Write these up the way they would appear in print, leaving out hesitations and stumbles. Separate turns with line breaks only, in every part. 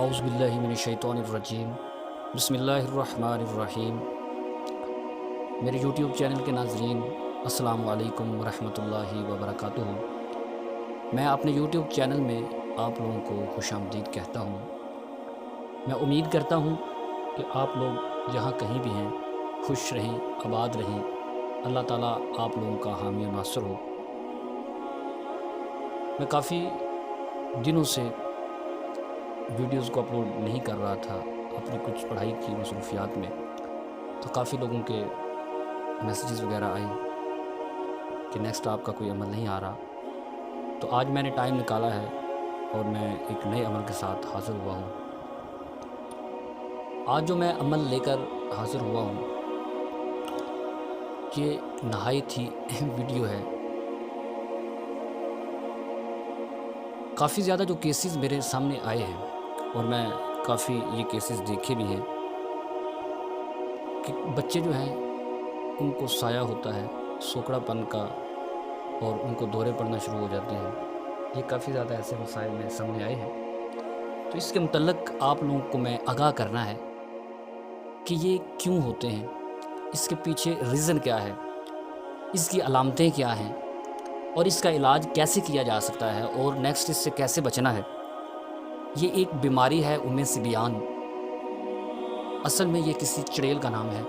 اعوذ باللہ من الشیطان الرجیم بسم اللہ الرحمن الرحیم۔ میرے یوٹیوب چینل کے ناظرین السلام علیکم ورحمۃ اللہ وبرکاتہ۔ میں اپنے یوٹیوب چینل میں آپ لوگوں کو خوش آمدید کہتا ہوں۔ میں امید کرتا ہوں کہ آپ لوگ جہاں کہیں بھی ہیں خوش رہیں، آباد رہیں، اللہ تعالیٰ آپ لوگوں کا حامی و ناصر ہو۔ میں کافی دنوں سے ویڈیوز کو اپلوڈ نہیں کر رہا تھا اپنی کچھ پڑھائی کی مصروفیات میں، تو کافی لوگوں کے میسیجز وغیرہ آئے کہ نیکسٹ آپ کا کوئی عمل نہیں آ رہا، تو آج میں نے ٹائم نکالا ہے اور میں ایک نئے عمل کے ساتھ حاضر ہوا ہوں۔ آج جو میں عمل لے کر حاضر ہوا ہوں یہ نہایت ہی اہم ویڈیو ہے۔ کافی زیادہ جو کیسز میرے سامنے آئے ہیں اور میں کافی یہ کیسز دیکھے بھی ہیں کہ بچے جو ہیں ان کو سایہ ہوتا ہے سوکڑا پن کا اور ان کو دورے پڑنا شروع ہو جاتے ہیں۔ یہ کافی زیادہ ایسے مسائل میں سامنے آئے ہیں، تو اس کے متعلق آپ لوگوں کو میں آگاہ کرنا ہے کہ یہ کیوں ہوتے ہیں، اس کے پیچھے ریزن کیا ہے، اس کی علامتیں کیا ہیں اور اس کا علاج کیسے کیا جا سکتا ہے اور نیکسٹ اس سے کیسے بچنا ہے۔ یہ ایک بیماری ہے سبیان، اصل میں یہ کسی چڑیل کا نام ہے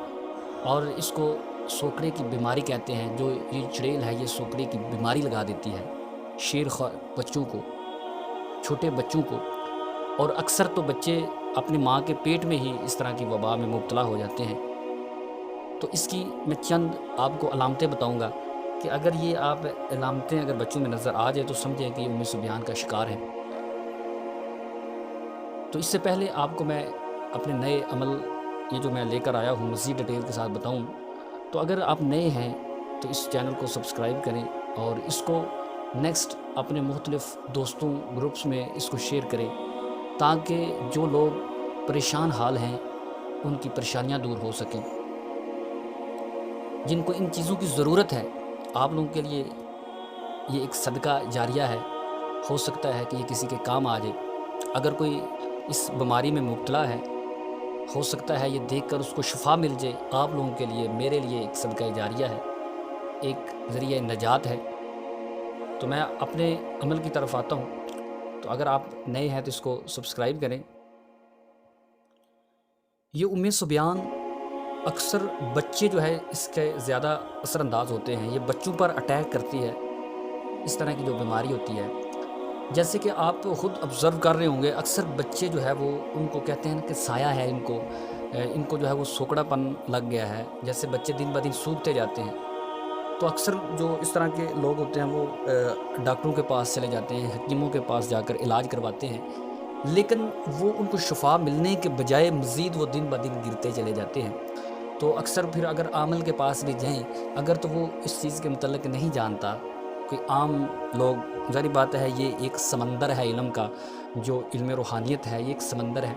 اور اس کو سوکڑے کی بیماری کہتے ہیں۔ جو یہ چڑیل ہے یہ سوکڑے کی بیماری لگا دیتی ہے بچوں کو، چھوٹے بچوں کو، اور اکثر تو بچے اپنی ماں کے پیٹ میں ہی اس طرح کی وبا میں مبتلا ہو جاتے ہیں۔ تو اس کی میں چند آپ کو علامتیں بتاؤں گا کہ اگر یہ آپ علامتیں اگر بچوں میں نظر آ جائے تو سمجھیں کہ یہ سبیان کا شکار ہے۔ تو اس سے پہلے آپ کو میں اپنے نئے عمل یہ جو میں لے کر آیا ہوں مزید ڈیٹیل کے ساتھ بتاؤں، تو اگر آپ نئے ہیں تو اس چینل کو سبسکرائب کریں اور اس کو نیکسٹ اپنے مختلف دوستوں گروپس میں اس کو شیئر کریں تاکہ جو لوگ پریشان حال ہیں ان کی پریشانیاں دور ہو سکیں۔ جن کو ان چیزوں کی ضرورت ہے آپ لوگوں کے لیے یہ ایک صدقہ جاریہ ہے، ہو سکتا ہے کہ یہ کسی کے کام آ جائے۔ اگر کوئی اس بیماری میں مبتلا ہے ہو سکتا ہے یہ دیکھ کر اس کو شفا مل جائے، آپ لوگوں کے لیے میرے لیے ایک صدقہ جاریہ ہے، ایک ذریعہ نجات ہے۔ تو میں اپنے عمل کی طرف آتا ہوں، تو اگر آپ نئے ہیں تو اس کو سبسکرائب کریں۔ یہ سبیان اکثر بچے جو ہے اس کے زیادہ اثر انداز ہوتے ہیں، یہ بچوں پر اٹیک کرتی ہے، اس طرح کی جو بیماری ہوتی ہے۔ جیسے کہ آپ خود آبزرو کر رہے ہوں گے اکثر بچے جو ہے وہ ان کو کہتے ہیں کہ سایہ ہے، ان کو جو ہے وہ سوکڑا پن لگ گیا ہے، جیسے بچے دن بہ دن سوکھتے جاتے ہیں۔ تو اکثر جو اس طرح کے لوگ ہوتے ہیں وہ ڈاکٹروں کے پاس چلے جاتے ہیں، حکیموں کے پاس جا کر علاج کرواتے ہیں، لیکن وہ ان کو شفا ملنے کے بجائے مزید وہ دن بہ دن گرتے چلے جاتے ہیں۔ تو اکثر پھر اگر عامل کے پاس بھی جائیں اگر تو وہ اس چیز کے متعلق نہیں جانتا، کوئی عام لوگ، ظاہری بات ہے یہ ایک سمندر ہے علم کا، جو علم روحانیت ہے یہ ایک سمندر ہے۔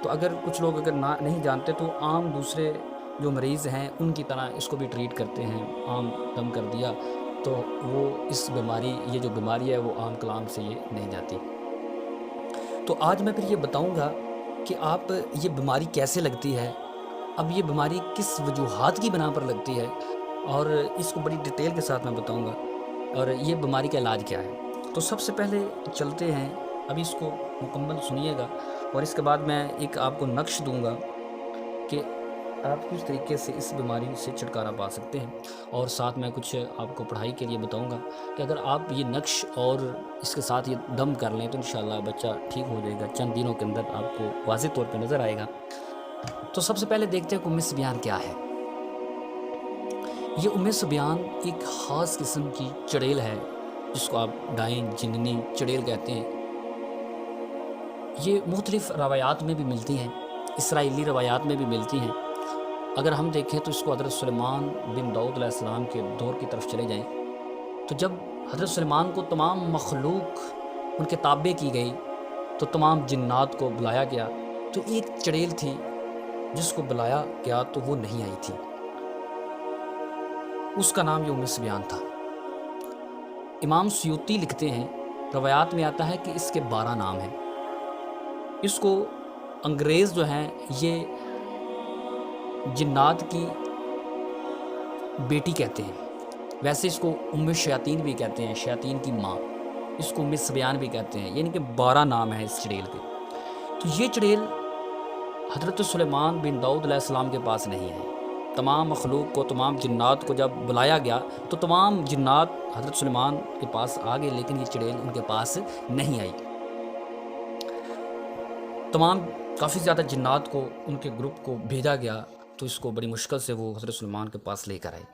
تو اگر کچھ لوگ اگر نہیں جانتے تو عام دوسرے جو مریض ہیں ان کی طرح اس کو بھی ٹریٹ کرتے ہیں، عام دم کر دیا، تو وہ اس بیماری، یہ جو بیماری ہے وہ عام کلام سے یہ نہیں جاتی۔ تو آج میں پھر یہ بتاؤں گا کہ آپ یہ بیماری کیسے لگتی ہے، اب یہ بیماری کس وجوہات کی بنا پر لگتی ہے، اور اس کو بڑی ڈیٹیل کے ساتھ میں بتاؤں گا، اور یہ بیماری کا علاج کیا ہے۔ تو سب سے پہلے چلتے ہیں، ابھی اس کو مکمل سنیے گا اور اس کے بعد میں ایک آپ کو نقش دوں گا کہ آپ کس طریقے سے اس بیماری سے چھٹکارا پا سکتے ہیں، اور ساتھ میں کچھ آپ کو پڑھائی کے لیے بتاؤں گا کہ اگر آپ یہ نقش اور اس کے ساتھ یہ دم کر لیں تو انشاءاللہ بچہ ٹھیک ہو جائے گا، چند دنوں کے اندر آپ کو واضح طور پہ نظر آئے گا۔ تو سب سے پہلے دیکھتے ہیں کہ سبیان کیا ہے۔ یہ سبیان ایک خاص قسم کی چڑیل ہے جس کو آپ ڈائن جننی چڑیل کہتے ہیں۔ یہ مختلف روایات میں بھی ملتی ہیں، اسرائیلی روایات میں بھی ملتی ہیں۔ اگر ہم دیکھیں تو اس کو حضرت سلیمان بن داؤد علیہ السلام کے دور کی طرف چلے جائیں تو جب حضرت سلیمان کو تمام مخلوق ان کے تابع کی گئی تو تمام جنات کو بلایا گیا، تو ایک چڑیل تھی جس کو بلایا گیا تو وہ نہیں آئی تھی، اس کا نام یہ سبیان تھا۔ امام سیوطی لکھتے ہیں، روایات میں آتا ہے کہ اس کے 12 نام ہیں۔ اس کو انگریز جو ہیں یہ جنات کی بیٹی کہتے ہیں، ویسے اس کو ام شیاطین بھی کہتے ہیں، شیاطین کی ماں، اس کو ام سبیان بھی کہتے ہیں، یعنی کہ 12 نام ہیں اس چڑیل کے۔ تو یہ چڑیل حضرت سلیمان بن داؤد علیہ السلام کے پاس نہیں ہے۔ تمام مخلوق کو، تمام جنات کو جب بلایا گیا تو تمام جنات حضرت سلیمان کے پاس آ گئے، لیکن یہ چڑیل ان کے پاس نہیں آئی۔ تمام کافی زیادہ جنات کو، ان کے گروپ کو بھیجا گیا، تو اس کو بڑی مشکل سے وہ حضرت سلیمان کے پاس لے کر آئے۔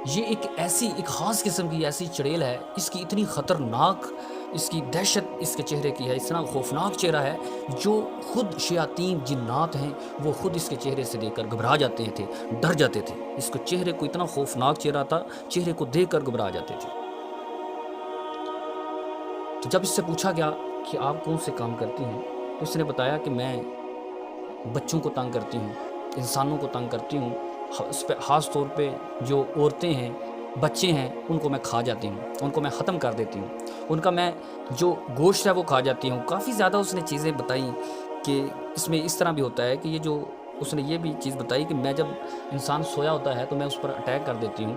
یہ ایک خاص قسم کی ایسی چڑیل ہے، اس کی اتنی خطرناک، اس کی دہشت اس کے چہرے کی ہے، اتنا خوفناک چہرہ ہے، جو خود شیاطین جنات ہیں وہ خود اس کے چہرے سے دیکھ کر گھبرا جاتے تھے، ڈر جاتے تھے۔ اس کو چہرے کو اتنا خوفناک چہرہ تھا، چہرے کو دیکھ کر گھبرا جاتے تھے۔ تو جب اس سے پوچھا گیا کہ آپ کون سے کام کرتی ہیں، تو اس نے بتایا کہ میں بچوں کو تنگ کرتی ہوں، انسانوں کو تنگ کرتی ہوں، خاص طور پہ جو عورتیں ہیں، بچے ہیں، ان کو میں کھا جاتی ہوں، ان کو میں ختم کر دیتی ہوں، ان کا میں جو گوشت ہے وہ کھا جاتی ہوں۔ کافی زیادہ اس نے چیزیں بتائیں کہ اس میں اس طرح بھی ہوتا ہے کہ یہ جو اس نے یہ بھی چیز بتائی کہ میں جب انسان سویا ہوتا ہے تو میں اس پر اٹیک کر دیتی ہوں۔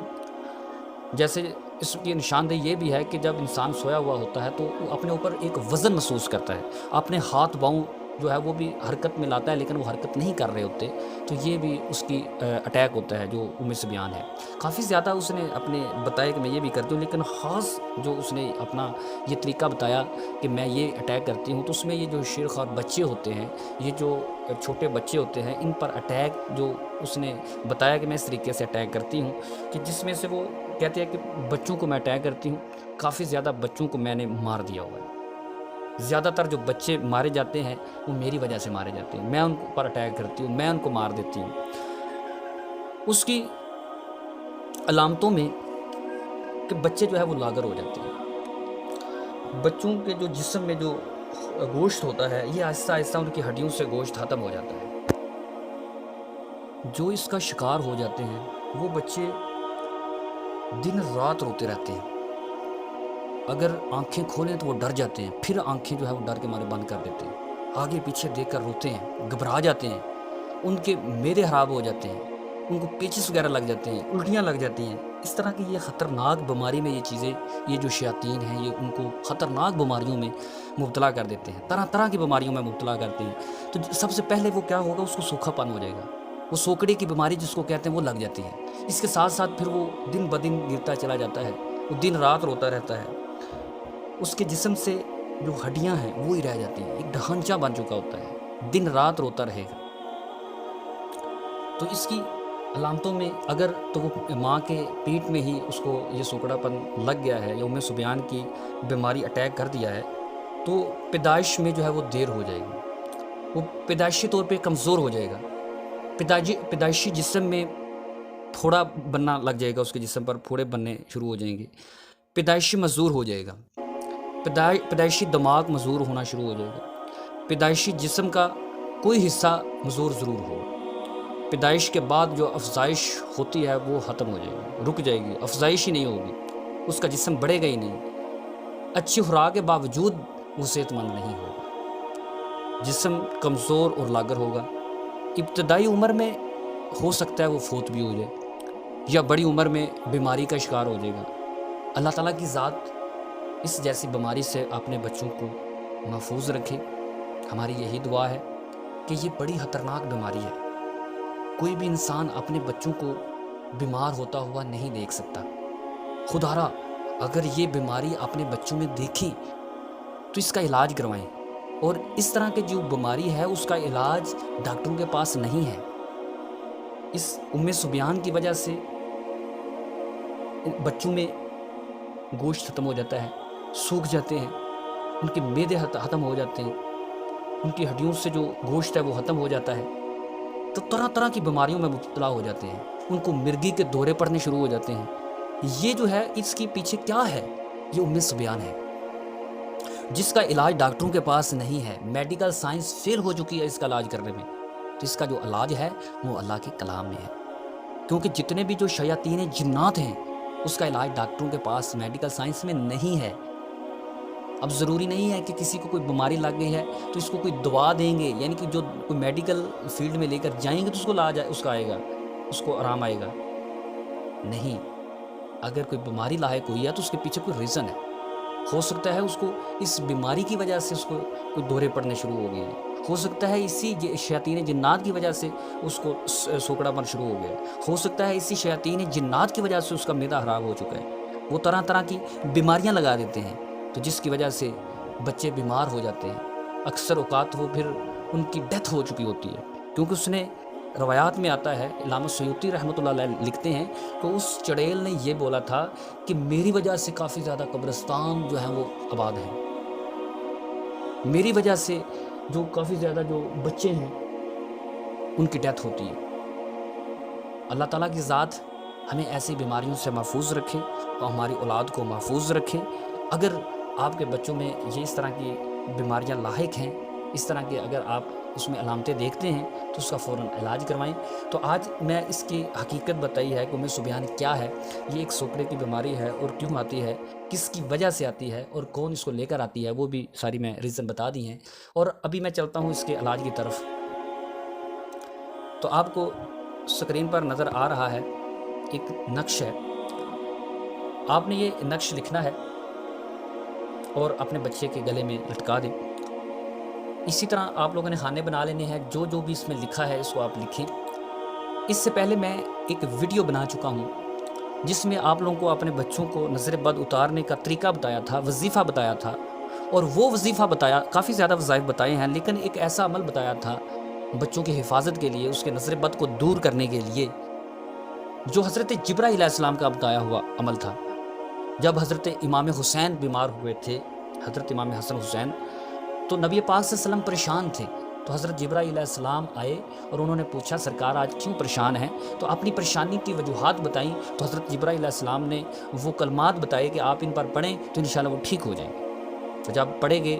جیسے اس کی نشاندہی یہ بھی ہے کہ جب انسان سویا ہوا ہوتا ہے تو وہ اپنے اوپر ایک وزن محسوس کرتا ہے، اپنے ہاتھ باؤں جو ہے وہ بھی حرکت میں لاتا ہے، لیکن وہ حرکت نہیں کر رہے ہوتے، تو یہ بھی اس کی اٹیک ہوتا ہے جو ام سبیان ہے۔ کافی زیادہ اس نے اپنے بتایا کہ میں یہ بھی کرتی ہوں، لیکن خاص جو اس نے اپنا یہ طریقہ بتایا کہ میں یہ اٹیک کرتی ہوں، تو اس میں یہ جو شیرخوار بچے ہوتے ہیں، یہ جو چھوٹے بچے ہوتے ہیں، ان پر اٹیک جو اس نے بتایا کہ میں اس طریقے سے اٹیک کرتی ہوں، کہ جس میں سے وہ کہتے ہیں کہ بچوں کو میں اٹیک کرتی ہوں، کافی زیادہ بچوں کو میں نے مار دیا ہوا ہے۔ زیادہ تر جو بچے مارے جاتے ہیں وہ میری وجہ سے مارے جاتے ہیں، میں ان پر اٹیک کرتی ہوں، میں ان کو مار دیتی ہوں۔ اس کی علامتوں میں کہ بچے جو ہے وہ لاغر ہو جاتے ہیں، بچوں کے جو جسم میں جو گوشت ہوتا ہے یہ آہستہ آہستہ ان کی ہڈیوں سے گوشت ختم ہو جاتا ہے۔ جو اس کا شکار ہو جاتے ہیں وہ بچے دن رات روتے رہتے ہیں، اگر آنکھیں کھولیں تو وہ ڈر جاتے ہیں، پھر آنکھیں جو ہے وہ ڈر کے مارے بند کر دیتے ہیں، آگے پیچھے دیکھ کر روتے ہیں، گھبرا جاتے ہیں، ان کے معدے خراب ہو جاتے ہیں، ان کو پیچس وغیرہ لگ جاتے ہیں، الٹیاں لگ جاتی ہیں۔ اس طرح کی یہ خطرناک بیماری میں یہ چیزیں، یہ جو شیاطین ہیں یہ ان کو خطرناک بیماریوں میں مبتلا کر دیتے ہیں، طرح طرح کی بیماریوں میں مبتلا کرتے ہیں۔ تو سب سے پہلے وہ کیا ہوگا، اس کو سوکھا پن ہو جائے گا، وہ سوکڑے کی بیماری جس کو کہتے ہیں وہ لگ جاتی ہے۔ اس کے ساتھ ساتھ پھر وہ دن بدن گرتا چلا جاتا ہے، وہ دن رات روتا رہتا ہے، اس کے جسم سے جو ہڈیاں ہیں وہ ہی رہ جاتی ہیں، ایک ڈھانچہ بن چکا ہوتا ہے، دن رات روتا رہے گا۔ تو اس کی علامتوں میں اگر تو وہ ماں کے پیٹ میں ہی اس کو یہ سوکڑا پن لگ گیا ہے یا ام سبیان کی بیماری اٹیک کر دیا ہے، تو پیدائش میں جو ہے وہ دیر ہو جائے گی، وہ پیدائشی طور پہ کمزور ہو جائے گا، پیدائشی جسم میں پھوڑا بننا لگ جائے گا، اس کے جسم پر پھوڑے بننے شروع ہو جائیں گے، پیدائشی مزدور ہو جائے گا، پیدائشی دماغ مزدور ہونا شروع ہو جائے گا، پیدائشی جسم کا کوئی حصہ مزدور ضرور ہو، پیدائش کے بعد جو افزائش ہوتی ہے وہ ختم ہو جائے گی، رک جائے گی، افزائش ہی نہیں ہوگی، اس کا جسم بڑھے گا ہی نہیں، اچھی خوراک کے باوجود وہ صحت مند نہیں ہوگا، جسم کمزور اور لاغر ہوگا، ابتدائی عمر میں ہو سکتا ہے وہ فوت بھی ہو جائے یا بڑی عمر میں بیماری کا شکار ہو جائے گا۔ اللہ تعالیٰ کی ذات اس جیسی بیماری سے اپنے بچوں کو محفوظ رکھے۔ ہماری یہی دعا ہے کہ یہ بڑی خطرناک بیماری ہے، کوئی بھی انسان اپنے بچوں کو بیمار ہوتا ہوا نہیں دیکھ سکتا۔ خدارا اگر یہ بیماری اپنے بچوں میں دیکھیں تو اس کا علاج کروائیں، اور اس طرح کی جو بیماری ہے اس کا علاج ڈاکٹروں کے پاس نہیں ہے۔ اس ام سبیان کی وجہ سے بچوں میں گوشت ختم ہو جاتا ہے، سوکھ جاتے ہیں، ان کے معدے ختم ہو جاتے ہیں، ان کی ہڈیوں سے جو گوشت ہے وہ ختم ہو جاتا ہے، تو طرح طرح کی بیماریوں میں مبتلا ہو جاتے ہیں، ان کو مرگی کے دورے پڑنے شروع ہو جاتے ہیں۔ یہ جو ہے اس کے پیچھے کیا ہے، یہ ام سبیان ہے جس کا علاج ڈاکٹروں کے پاس نہیں ہے، میڈیکل سائنس فیل ہو چکی ہے اس کا علاج کرنے میں۔ تو اس کا جو علاج ہے وہ اللہ کے کلام میں ہے، کیونکہ جتنے بھی جو شیاطین جنات ہیں اس کا علاج ڈاکٹروں کے پاس میڈیکل سائنس میں نہیں ہے۔ اب ضروری نہیں ہے کہ کسی کو کوئی بیماری لگ گئی ہے تو اس کو کوئی دوا دیں گے، یعنی کہ جو کوئی میڈیکل فیلڈ میں لے کر جائیں گے تو اس کو اس کا آئے گا، اس کو آرام آئے گا، نہیں۔ اگر کوئی بیماری لاحق ہوئی ہے تو اس کے پیچھے کوئی ریزن ہے۔ ہو سکتا ہے اس کو اس بیماری کی وجہ سے اس کو کوئی دورے پڑنے شروع ہو گئے ہیں، ہو سکتا ہے اسی شیاطین جنات کی وجہ سے اس کو سوکڑا پن شروع ہو گیا ہے، ہو سکتا ہے اسی شیاطین جنات کی وجہ سے اس کا معدہ خراب ہو چکا ہے۔ وہ طرح طرح کی بیماریاں لگا دیتے ہیں، تو جس کی وجہ سے بچے بیمار ہو جاتے ہیں، اکثر اوقات وہ پھر ان کی ڈیتھ ہو چکی ہوتی ہے، کیونکہ اس نے روایات میں آتا ہے، علامہ سیوطی رحمۃ اللہ علیہ لکھتے ہیں کہ اس چڑیل نے یہ بولا تھا کہ میری وجہ سے کافی زیادہ قبرستان جو ہیں وہ آباد ہیں، میری وجہ سے جو کافی زیادہ جو بچے ہیں ان کی ڈیتھ ہوتی ہے۔ اللہ تعالیٰ کی ذات ہمیں ایسی بیماریوں سے محفوظ رکھے اور ہماری اولاد کو محفوظ رکھے۔ اگر آپ کے بچوں میں یہ اس طرح کی بیماریاں لاحق ہیں، اس طرح کے اگر آپ اس میں علامتیں دیکھتے ہیں تو اس کا فوراً علاج کروائیں۔ تو آج میں اس کی حقیقت بتائی ہے کہ سبیان کیا ہے، یہ ایک سوکڑے کی بیماری ہے اور کیوں آتی ہے، کس کی وجہ سے آتی ہے اور کون اس کو لے کر آتی ہے، وہ بھی ساری میں ریزن بتا دی ہیں۔ اور ابھی میں چلتا ہوں اس کے علاج کی طرف۔ تو آپ کو اسکرین پر نظر آ رہا ہے ایک نقش ہے، آپ نے یہ نقش لکھنا ہے اور اپنے بچے کے گلے میں لٹکا دیں۔ اسی طرح آپ لوگوں نے کھانے بنا لینے ہیں، جو جو بھی اس میں لکھا ہے اس کو آپ لکھیں۔ اس سے پہلے میں ایک ویڈیو بنا چکا ہوں جس میں آپ لوگوں کو اپنے بچوں کو نظر بد اتارنے کا طریقہ بتایا تھا، وظیفہ بتایا تھا، اور وہ وظیفہ بتایا، کافی زیادہ وظائف بتائے ہیں، لیکن ایک ایسا عمل بتایا تھا بچوں کی حفاظت کے لیے، اس کے نظر بد کو دور کرنے کے لیے، جو حضرت جبرائیل علیہ السلام کا بتایا ہوا عمل تھا۔ جب حضرت امام حسین بیمار ہوئے تھے، حضرت امام حسن حسین، تو نبی پاک صلی اللہ علیہ وسلم پریشان تھے، تو حضرت جبرائیل علیہ السلام آئے اور انہوں نے پوچھا سرکار آج کیوں پریشان ہیں؟ تو اپنی پریشانی کی وجوہات بتائیں، تو حضرت جبرائیل علیہ السلام نے وہ کلمات بتائے کہ آپ ان پر پڑھیں تو انشاءاللہ وہ ٹھیک ہو جائیں گے۔ تو جب پڑھے گے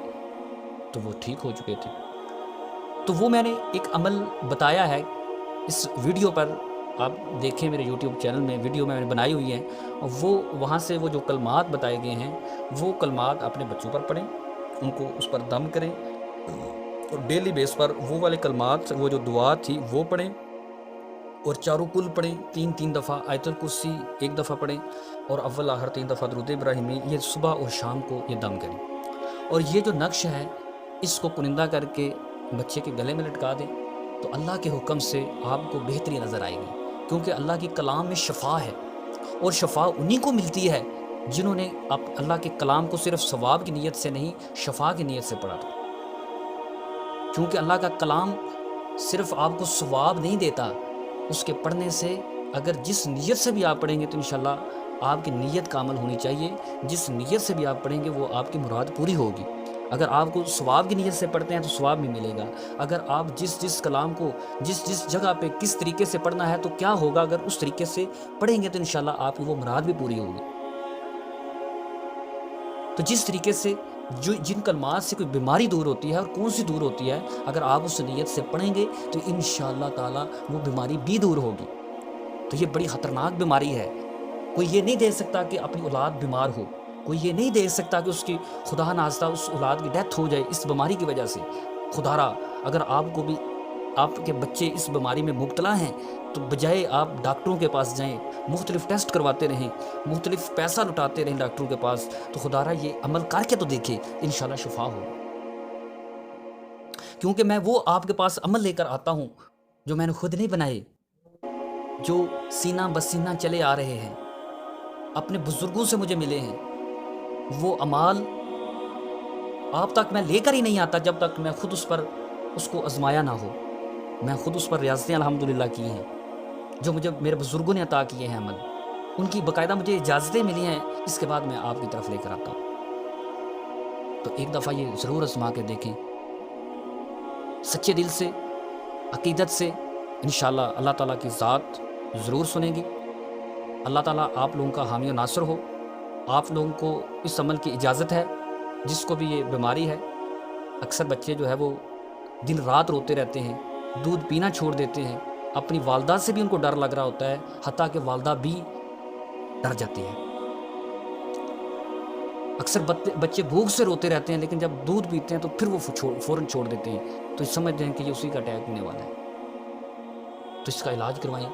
تو وہ ٹھیک ہو چکے تھے۔ تو وہ میں نے ایک عمل بتایا ہے اس ویڈیو پر، آپ دیکھیں میرے یوٹیوب چینل میں ویڈیو میں نے بنائی ہوئی ہے، اور وہ وہاں سے وہ جو کلمات بتائے گئے ہیں وہ کلمات اپنے بچوں پر پڑھیں، ان کو اس پر دم کریں، اور ڈیلی بیس پر وہ والے کلمات، وہ جو دعا تھی وہ پڑھیں، اور چاروں کل پڑھیں، 3 دفعہ آیت الکرسی 1 دفعہ پڑھیں، اور اول آخر 3 دفعہ درود ابراہیمی، یہ صبح اور شام کو یہ دم کریں۔ اور یہ جو نقش ہے اس کو کنندہ کر کے بچے کے گلے میں لٹکا دیں، تو اللہ کے حکم سے آپ کو بہتری نظر آئے گی، کیونکہ اللہ کی کلام میں شفا ہے، اور شفا انہی کو ملتی ہے جنہوں نے اللہ کے کلام کو صرف ثواب کی نیت سے نہیں، شفا کی نیت سے پڑھا تھا۔ کیونکہ اللہ کا کلام صرف آپ کو ثواب نہیں دیتا، اس کے پڑھنے سے اگر جس نیت سے بھی آپ پڑھیں گے تو انشاءاللہ آپ کی نیت کا عمل ہونی چاہیے، جس نیت سے بھی آپ پڑھیں گے وہ آپ کی مراد پوری ہوگی۔ اگر آپ کو ثواب کی نیت سے پڑھتے ہیں تو ثواب بھی ملے گا، اگر آپ جس کلام کو جس جگہ پہ کس طریقے سے پڑھنا ہے تو کیا ہوگا، اگر اس طریقے سے پڑھیں گے تو انشاءاللہ آپ کی وہ مراد بھی پوری ہوگی۔ تو جس طریقے سے جن کلمات سے کوئی بیماری دور ہوتی ہے اور کون سی دور ہوتی ہے، اگر آپ اس نیت سے پڑھیں گے تو انشاءاللہ تعالی وہ بیماری بھی دور ہوگی۔ تو یہ بڑی خطرناک بیماری ہے، کوئی یہ نہیں دیکھ سکتا کہ اپنی اولاد بیمار ہو، کوئی یہ نہیں دیکھ سکتا کہ اس کی خدا ناخواستہ اس اولاد کی ڈیتھ ہو جائے اس بیماری کی وجہ سے۔ خدا را اگر آپ کو بھی آپ کے بچے اس بیماری میں مبتلا ہیں تو بجائے آپ ڈاکٹروں کے پاس جائیں، مختلف ٹیسٹ کرواتے رہیں، مختلف پیسہ لٹاتے رہیں ڈاکٹروں کے پاس، تو خدا را یہ عمل کر کے تو دیکھے، انشاءاللہ شفا ہو۔ کیونکہ میں وہ آپ کے پاس عمل لے کر آتا ہوں جو میں نے خود نہیں بنائے، جو سینہ بسینہ چلے آ رہے ہیں، اپنے بزرگوں سے مجھے ملے ہیں۔ وہ اعمال آپ تک میں لے کر ہی نہیں آتا جب تک میں خود اس کو آزمایا نہ ہو۔ میں خود اس پر ریاضتیں الحمدللہ کی ہیں، جو مجھے میرے بزرگوں نے عطا کیے ہیں عمل، ان کی باقاعدہ مجھے اجازتیں ملی ہیں، اس کے بعد میں آپ کی طرف لے کر آتا ہوں۔ تو ایک دفعہ یہ ضرور آزما کے دیکھیں، سچے دل سے، عقیدت سے، انشاءاللہ اللہ تعالیٰ کی ذات ضرور سنے گی۔ اللہ تعالیٰ آپ لوگوں کا حامی و ناصر ہو۔ آپ لوگوں کو اس عمل کی اجازت ہے، جس کو بھی یہ بیماری ہے۔ اکثر بچے جو ہے وہ دن رات روتے رہتے ہیں، دودھ پینا چھوڑ دیتے ہیں، اپنی والدہ سے بھی ان کو ڈر لگ رہا ہوتا ہے، حتیٰ کہ والدہ بھی ڈر جاتی ہے۔ اکثر بچے بھوک سے روتے رہتے ہیں، لیکن جب دودھ پیتے ہیں تو پھر وہ فوراً چھوڑ دیتے ہیں، تو سمجھتے ہیں کہ یہ اسی کا اٹیک ہونے والا ہے، تو اس کا علاج کروائیں۔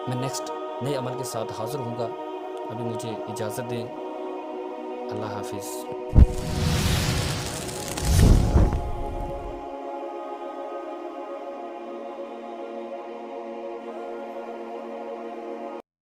میں نیکسٹ نئے عمل کے ساتھ حاضر ہوں گا، ابھی مجھے اجازت دیں، اللہ حافظ۔